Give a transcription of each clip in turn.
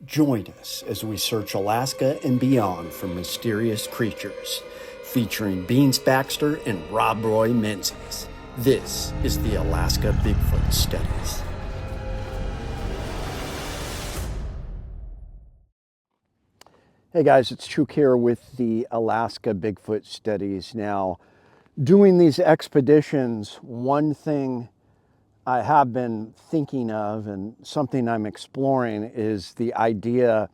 Join us as we search Alaska and beyond for mysterious creatures, featuring Beans Baxter and Rob Roy Menzies. This is the Alaska Bigfoot Studies. Hey guys, it's Chuke here with the Alaska Bigfoot Studies. Now, doing these expeditions, one thing I have been thinking of and something I'm exploring is the idea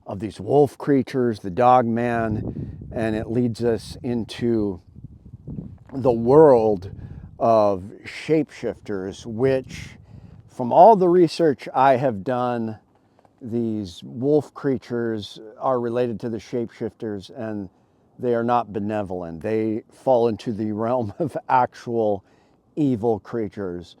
of these wolf creatures, the Dogman, and it leads us into the world of shapeshifters, which from all the research I have done, these wolf creatures are related to the shapeshifters and they are not benevolent. They fall into the realm of actual evil creatures.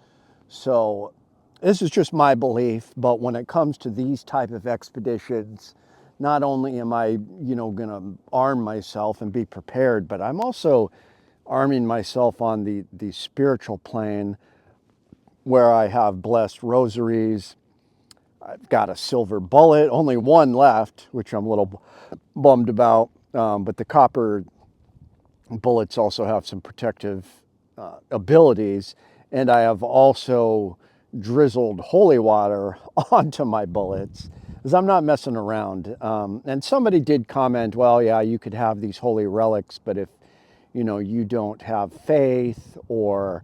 So this is just my belief, but when it comes to these type of expeditions, not only am I, gonna arm myself and be prepared, but I'm also arming myself on the spiritual plane where I have blessed rosaries. I've got a silver bullet, only one left, which I'm a little bummed about, but the copper bullets also have some protective abilities, and I have also drizzled holy water onto my bullets because I'm not messing around. And somebody did comment, well, yeah, you could have these holy relics, but if you don't have faith or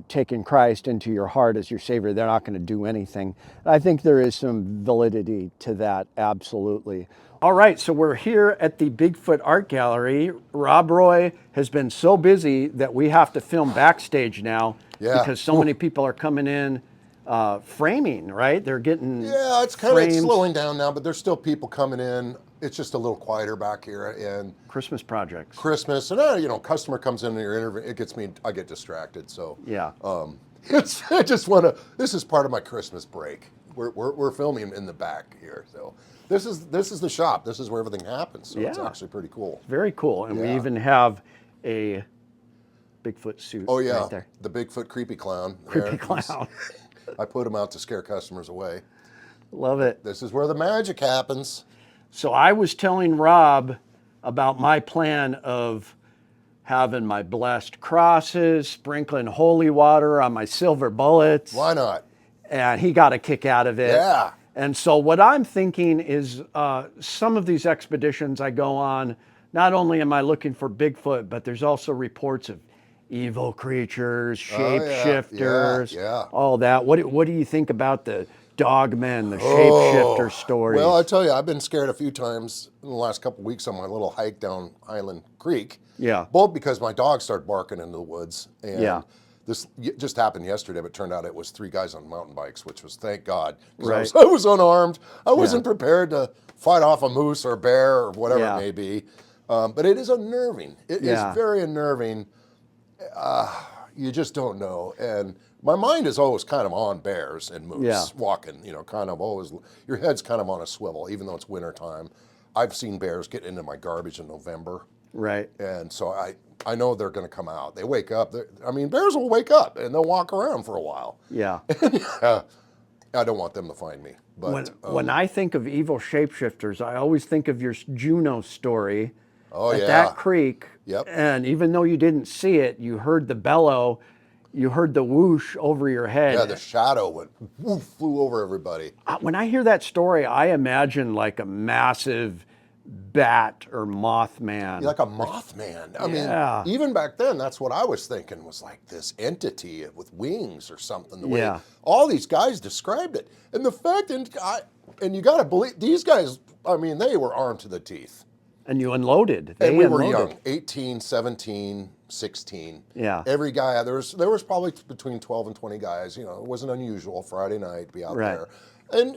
taking Christ into your heart as your Savior, they're not going to do anything. I think there is some validity to that, absolutely. All right, so we're here at the Bigfoot Art Gallery. Rob Roy has been so busy that we have to film backstage now because so many people are coming in framing, right? They're getting it's kind of slowing down now, but there's still people coming in. It's just a little quieter back here, and Christmas projects. Christmas, and customer comes in your interview. I get distracted. So yeah, I just want to. This is part of my Christmas break. We're filming in the back here, so this is the shop. This is where everything happens. So it's actually pretty cool. Very cool, and we even have a Bigfoot suit. Oh yeah, right there. The Bigfoot creepy clown. Creepy clown. I put him out to scare customers away. Love it. This is where the magic happens. So I was telling Rob about my plan of having my blessed crosses, sprinkling holy water on my silver bullets. Why not? And he got a kick out of it. Yeah. And so what I'm thinking is some of these expeditions I go on, not only am I looking for Bigfoot, but there's also reports of evil creatures, shapeshifters, all that. What do you think about the Dogman, the shapeshifter stories? Well, I tell you, I've been scared a few times in the last couple of weeks on my little hike down Island Creek. Yeah. Both because my dog started barking into the woods. And this just happened yesterday, but it turned out it was 3 guys on mountain bikes, which was, thank God. Right. I was unarmed. I wasn't prepared to fight off a moose or a bear or whatever it may be. But it is unnerving. It is very unnerving. You just don't know. And my mind is always kind of on bears and moose walking, kind of always, your head's kind of on a swivel, even though it's winter time. I've seen bears get into my garbage in November. Right. And so I know they're going to come out. They wake up. Bears will wake up and they'll walk around for a while. Yeah. I don't want them to find me. But when I think of evil shapeshifters, I always think of your Juno story. Oh, at that creek. Yep. And even though you didn't see it, you heard the bellow, you heard the whoosh over your head. Yeah, the shadow went woof, flew over everybody. When I hear that story, I imagine like a massive bat or mothman. Like a mothman. I mean, even back then, that's what I was thinking, was like this entity with wings or something. The way all these guys described it. And the fact, and you got to believe, these guys, they were armed to the teeth. And you unloaded. And we were young, 18, 17, 16. Yeah. Every guy, there was probably between 12 and 20 guys. It wasn't unusual Friday night to be out there. And,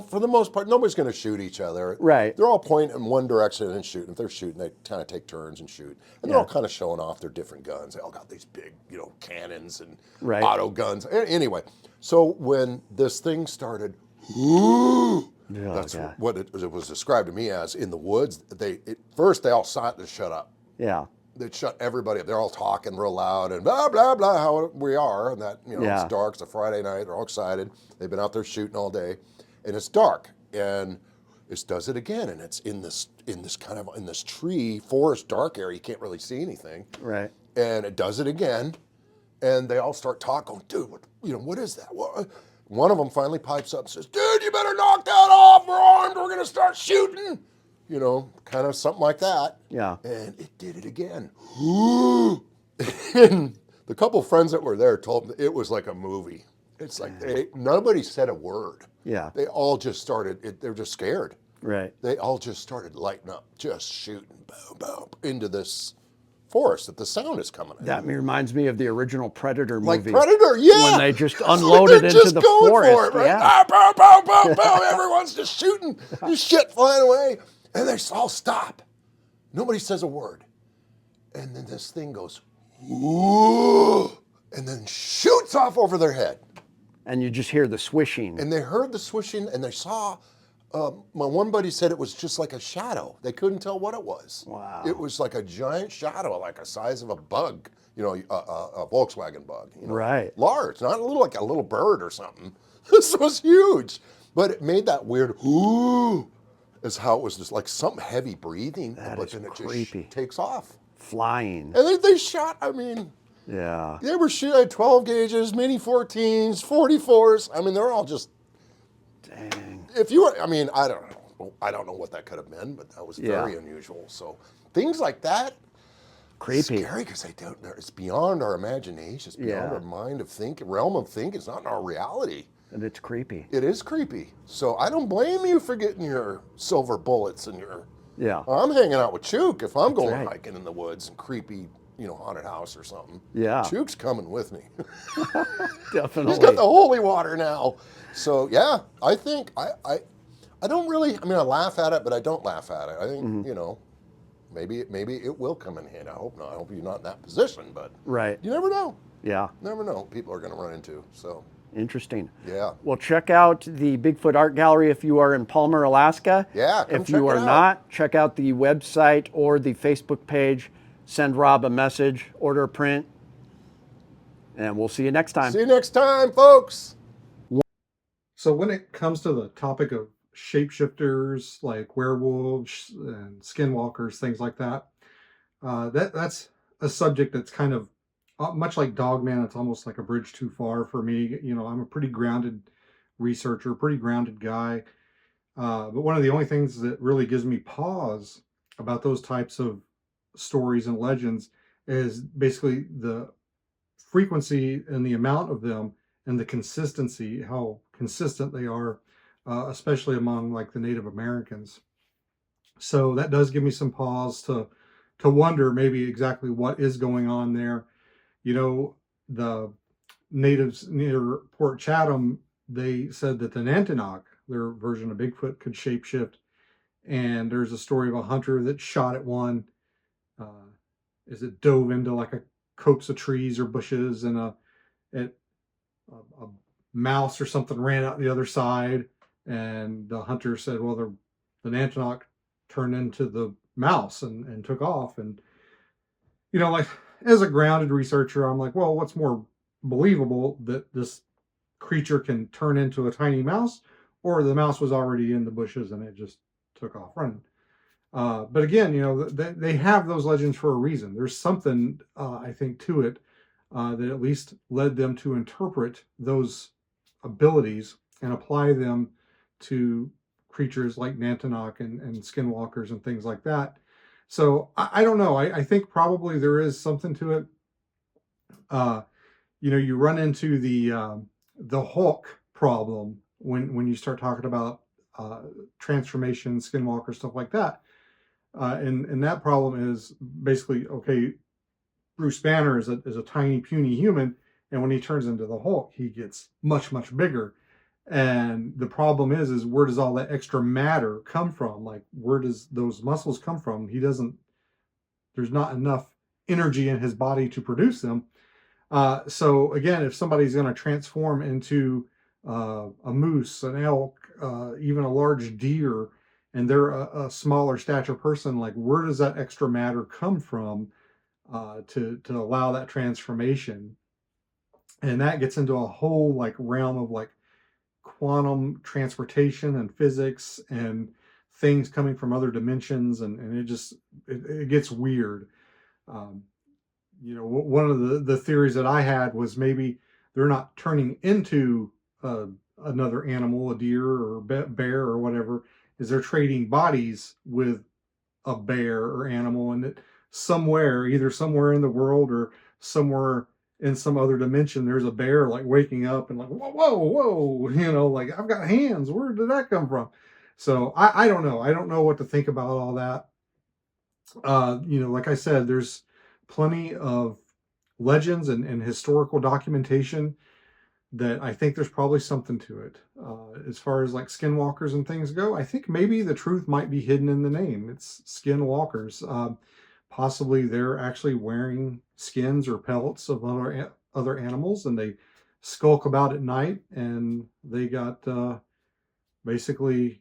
for the most part, nobody's going to shoot each other. Right. They're all pointing in one direction and shooting. If they're shooting, they kind of take turns and shoot. And they're all kind of showing off their different guns. They all got these big, cannons and auto guns. Anyway, so when this thing started, that's what it was described to me as in the woods. First they all sought to shut up. Yeah. They'd shut everybody up. They're all talking real loud and blah, blah, blah, how we are. And that, it's dark. It's a Friday night. They're all excited. They've been out there shooting all day. And it's dark. and it does it again, and it's in this tree forest dark area. You can't really see anything. Right. And it does it again, and they all start talking. Dude, what is that? One of them finally pipes up and says, "Dude, you better knock that off. We're armed. We're gonna start shooting." Kind of something like that. Yeah. And it did it again. And the couple friends that were there told me it was like a movie. It's like nobody said a word. Yeah. They all just started, they're just scared. Right. They all just started lighting up, just shooting, boom, boom, into this forest that the sound is coming in. That reminds me of the original Predator movie. Like Predator, yeah. When they just unloaded like into the forest. For it, right? Yeah. Boom, boom, boom, boom. Everyone's just shooting, this shit flying away. And they all stop. Nobody says a word. And then this thing goes, whoo, and then shoots off over their head. And you just hear the swishing. And they heard the swishing, and they saw, my one buddy said it was just like a shadow. They couldn't tell what it was. Wow. It was like a giant shadow, like the size of a bug, a Volkswagen bug. Right. Large, not like a little bird or something. This was huge. But it made that weird, whoo, is how it was just like something heavy breathing, but then it creepy. just takes off. Flying. And they shot, yeah. They were shooting at 12 gauges, mini 14s, 44s. They're all just, dang. if you were, I don't know. I don't know what that could have been, but that was very unusual. So things like that, creepy. Scary because it's beyond our imagination. It's beyond our mind realm of thinking. It's not in our reality. And it's creepy. It is creepy. So I don't blame you for getting your silver bullets and your. Yeah. I'm hanging out with Chuke if I'm going hiking in the woods and creepy, haunted house or something. Yeah. Chuke's coming with me. Definitely. He's got the holy water now. So yeah, I think I don't really. I laugh at it, but I don't laugh at it. I think maybe it will come in handy. I hope not. I hope you're not in that position, but you never know. Yeah. Never know what people are going to run into. So. Interesting. Yeah. Well, check out the Bigfoot Art Gallery if you are in Palmer, Alaska. Yeah. If you are not, check out the website or the Facebook page. Send Rob a message, order a print, and we'll see you next time. See you next time, folks. So when it comes to the topic of shapeshifters like werewolves and skinwalkers, things like that, that's a subject that's kind of much like Dogman. It's almost like a bridge too far for me. I'm a pretty grounded researcher, pretty grounded guy. But one of the only things that really gives me pause about those types of stories and legends is basically the frequency and the amount of them and the consistency, how consistent they are, especially among like the Native Americans. So that does give me some pause to wonder maybe exactly what is going on there. The natives near Port Chatham, they said that the Nantinaq, their version of Bigfoot, could shapeshift. And there's a story of a hunter that shot at one. It dove into like a copse of trees or bushes, and a mouse or something ran out the other side. And the hunter said, well, the Nantinaq turned into the mouse and took off. And, like, as a grounded researcher, I'm like, well, what's more believable, that this creature can turn into a tiny mouse, or the mouse was already in the bushes and it just took off running? But again, they have those legends for a reason. There's something, I think, to it that at least led them to interpret those abilities and apply them to creatures like Nantinaq and skinwalkers and things like that. So I don't know. I think probably there is something to it. You run into the Hulk problem when you start talking about transformation, skinwalker, stuff like that. And that problem is basically, okay, Bruce Banner is a tiny, puny human, and when he turns into the Hulk, he gets much, much bigger. And the problem is where does all that extra matter come from? Like, where does those muscles come from? There's not enough energy in his body to produce them. So again, if somebody's going to transform into a moose, an elk, even a large deer, and they're a smaller stature person, like, where does that extra matter come from to allow that transformation? And that gets into a whole like realm of like quantum transportation and physics and things coming from other dimensions, and it gets weird. One of the theories that I had was maybe they're not turning into another animal, a deer or bear or whatever, is they're trading bodies with a bear or animal, and that either somewhere in the world or somewhere in some other dimension, there's a bear like waking up and like, whoa, whoa, whoa, like, I've got hands. Where did that come from? So I don't know. I don't know what to think about all that. Like I said, there's plenty of legends and historical documentation that I think there's probably something to it. As far as like skinwalkers and things go, I think maybe the truth might be hidden in the name. It's skinwalkers. Possibly they're actually wearing skins or pelts of other animals, and they skulk about at night, and they got basically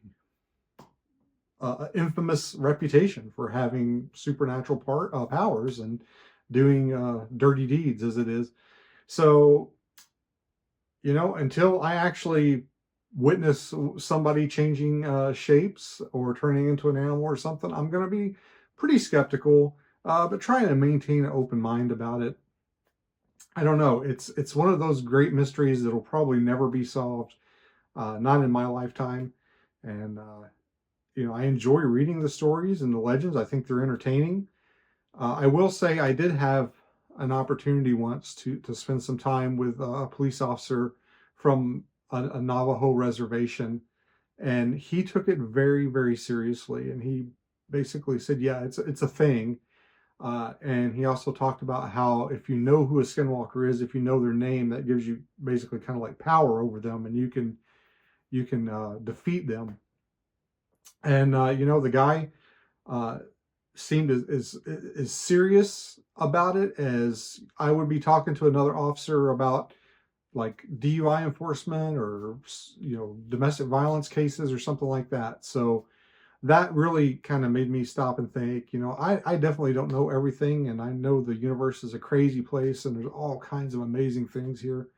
infamous reputation for having supernatural powers and doing dirty deeds, as it is. So, until I actually witness somebody changing shapes or turning into an animal or something, I'm going to be pretty skeptical, but trying to maintain an open mind about it. I don't know. It's one of those great mysteries that'll probably never be solved, not in my lifetime. And I enjoy reading the stories and the legends. I think they're entertaining. I will say I did have an opportunity once to spend some time with a police officer from a Navajo reservation, and he took it very, very seriously. And he basically said, yeah, it's a thing. And he also talked about how if you know who a skinwalker is, if you know their name, that gives you basically kind of like power over them, and you can defeat them. And the guy seemed as serious about it as I would be talking to another officer about like DUI enforcement or domestic violence cases or something like that. So that really kind of made me stop and think. I definitely don't know everything, and I know the universe is a crazy place and there's all kinds of amazing things here.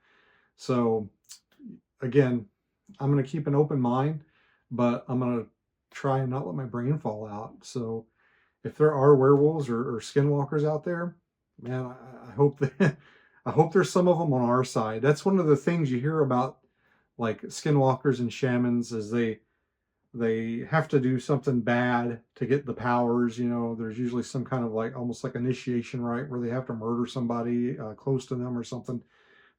So again, I'm going to keep an open mind, but I'm going to try and not let my brain fall out. So if there are werewolves or skinwalkers out there, man, I hope that I hope there's some of them on our side. That's one of the things you hear about, like skinwalkers and shamans, is they have to do something bad to get the powers. There's usually some kind of like almost like initiation rite where they have to murder somebody close to them or something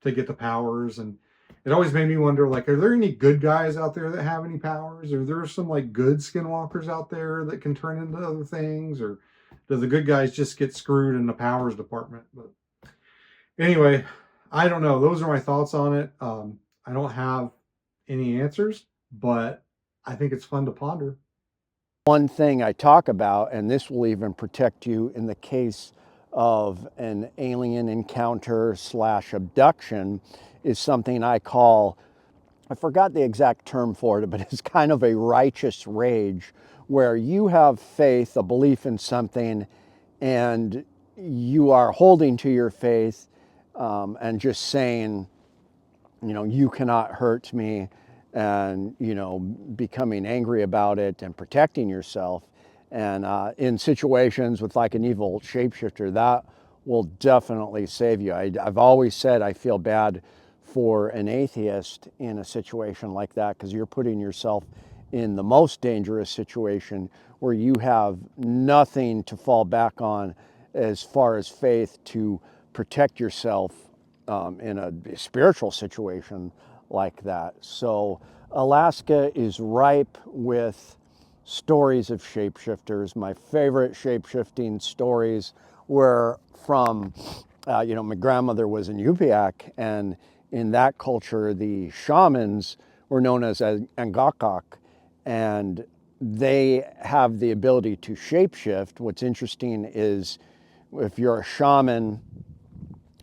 to get the powers. And it always made me wonder, like, are there any good guys out there that have any powers? Are there some like good skinwalkers out there that can turn into other things? Or do the good guys just get screwed in the powers department? But anyway, I don't know. Those are my thoughts on it. I don't have any answers, but I think it's fun to ponder. One thing I talk about, and this will even protect you in the case of an alien encounter / abduction, is something I call, I forgot the exact term for it, but it's kind of a righteous rage, where you have faith, a belief in something, and you are holding to your faith and just saying, you cannot hurt me, and, becoming angry about it and protecting yourself. And in situations with like an evil shapeshifter, that will definitely save you. I've always said I feel bad for an atheist in a situation like that, because you're putting yourself in the most dangerous situation where you have nothing to fall back on as far as faith to protect yourself in a spiritual situation like that. So Alaska is ripe with stories of shapeshifters. My favorite shapeshifting stories were from, my grandmother was in Yupiak, and in that culture, the shamans were known as Angakok, and they have the ability to shapeshift. What's interesting is if you're a shaman,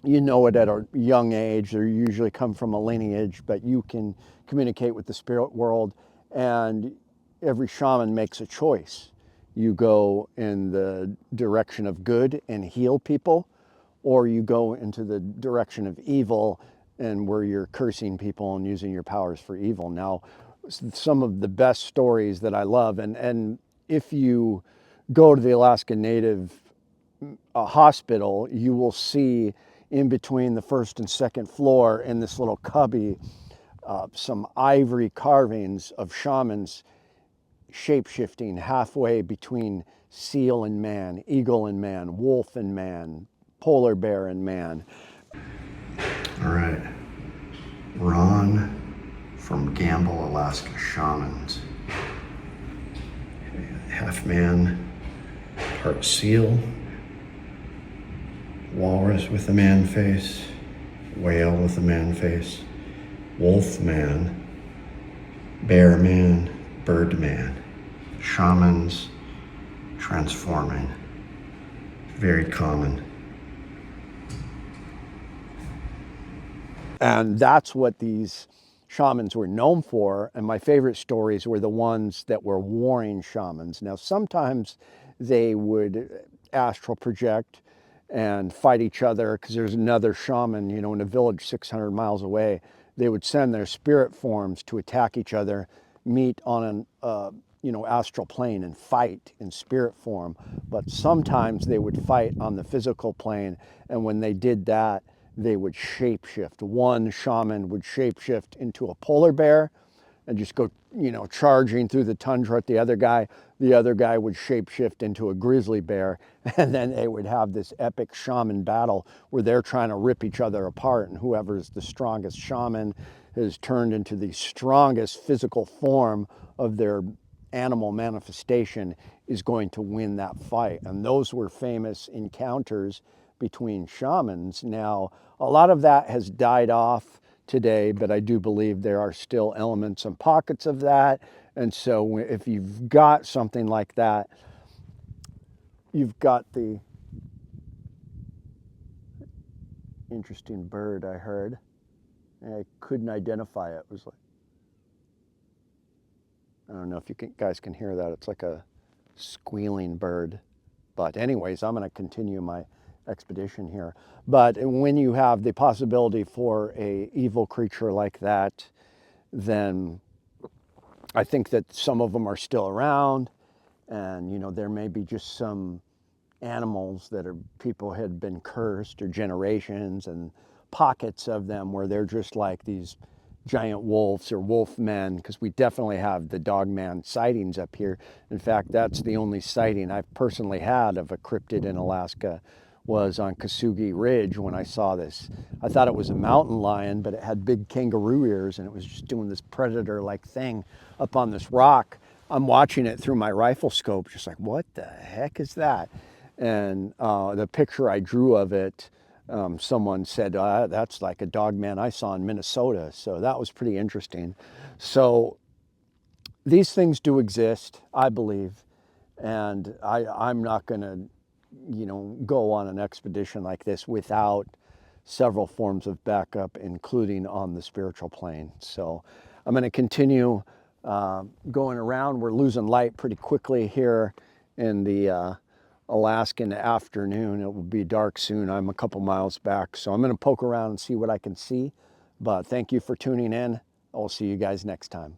you know it at a young age, or you usually come from a lineage, but you can communicate with the spirit world, and every shaman makes a choice. You go in the direction of good and heal people, or you go into the direction of evil and where you're cursing people and using your powers for evil. Now, some of the best stories that I love, and if you go to the Alaska Native hospital, you will see in between the first and second floor in this little cubby some ivory carvings of shamans shape-shifting halfway between seal and man, eagle and man, wolf and man, polar bear and man. All right, Ron from Gamble, Alaska Shamans. Half man, part seal, walrus with a man face, whale with a man face, wolf man, bear man, bird man. Shamans transforming. Very common. And that's what these shamans were known for. And my favorite stories were the ones that were warring shamans. Now, sometimes they would astral project and fight each other because there's another shaman, you know, in a village 600 miles away. They would send their spirit forms to attack each other, meet on an astral plane and fight in spirit form. But sometimes they would fight on the physical plane, and when they did that, they would shapeshift. One shaman would shapeshift into a polar bear and just go, charging through the tundra at the other guy. The other guy would shapeshift into a grizzly bear, and then they would have this epic shaman battle where they're trying to rip each other apart, and whoever's the strongest shaman is turned into the strongest physical form of their animal manifestation is going to win that fight. And those were famous encounters between shamans. Now, a lot of that has died off today, but I do believe there are still elements and pockets of that. And so if you've got something like that, you've got the interesting bird I heard. And I couldn't identify it. It was like, I don't know if you guys can hear that. It's like a squealing bird. But anyways, I'm going to continue my expedition here. But when you have the possibility for a evil creature like that, then I think that some of them are still around, and there may be just some animals that people had been cursed or generations, and pockets of them where they're just like these giant wolves or wolf men, because we definitely have the Dogman sightings up here. In fact, that's the only sighting I've personally had of a cryptid in Alaska, was on Kasugi Ridge when I saw this. I thought it was a mountain lion, but it had big kangaroo ears, and it was just doing this predator-like thing up on this rock. I'm watching it through my rifle scope, just like, what the heck is that? And the picture I drew of it, someone said, that's like a Dogman I saw in Minnesota. So that was pretty interesting. So these things do exist, I believe. And I'm not going to, go on an expedition like this without several forms of backup, including on the spiritual plane. So I'm going to continue going around. We're losing light pretty quickly here in the Alaskan afternoon. It will be dark soon. I'm a couple miles back, so I'm going to poke around and see what I can see. But thank you for tuning in. I'll see you guys next time.